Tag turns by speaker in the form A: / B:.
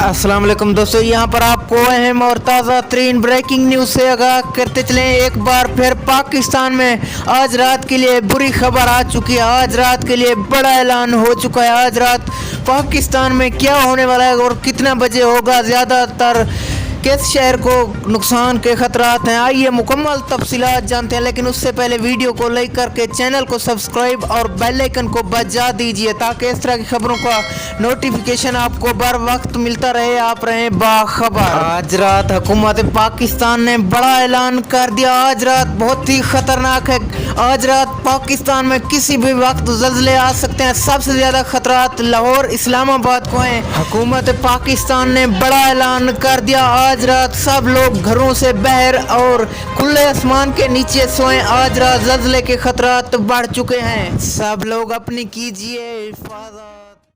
A: अस्सलाम वालेकुम दोस्तों, यहाँ पर आपको अहम और ताज़ा तरीन ब्रेकिंग न्यूज़ से आगाह करते चलें। एक बार फिर पाकिस्तान में आज रात के लिए बुरी खबर आ चुकी है। आज रात के लिए बड़ा ऐलान हो चुका है। आज रात पाकिस्तान में क्या होने वाला है और कितना बजे होगा, ज़्यादातर किस शहर को नुकसान के खतरात हैं, आइए मुकम्मल तफसीलात जानते हैं। लेकिन उससे पहले वीडियो को लाइक करके चैनल को सब्सक्राइब और बेल आइकन को बजा दीजिए ताकि इस तरह की खबरों का नोटिफिकेशन आपको बर वक्त मिलता रहे, आप रहें बाखबर। आज रात हुकूमत पाकिस्तान ने बड़ा ऐलान कर दिया। आज रात बहुत ही खतरनाक है। आज रात पाकिस्तान में किसी भी वक्त ज़ल्ज़ले आ सकते हैं। सबसे ज़्यादा खतरात लाहौर इस्लामाबाद को हैं। हुकूमत पाकिस्तान ने बड़ा ऐलान कर दिया। आज रात सब लोग घरों से बाहर और खुले आसमान के नीचे सोएं। आज रात ज़ल्ज़ले के खतरात बढ़ चुके हैं। सब लोग अपनी कीजिए हिफाज़त।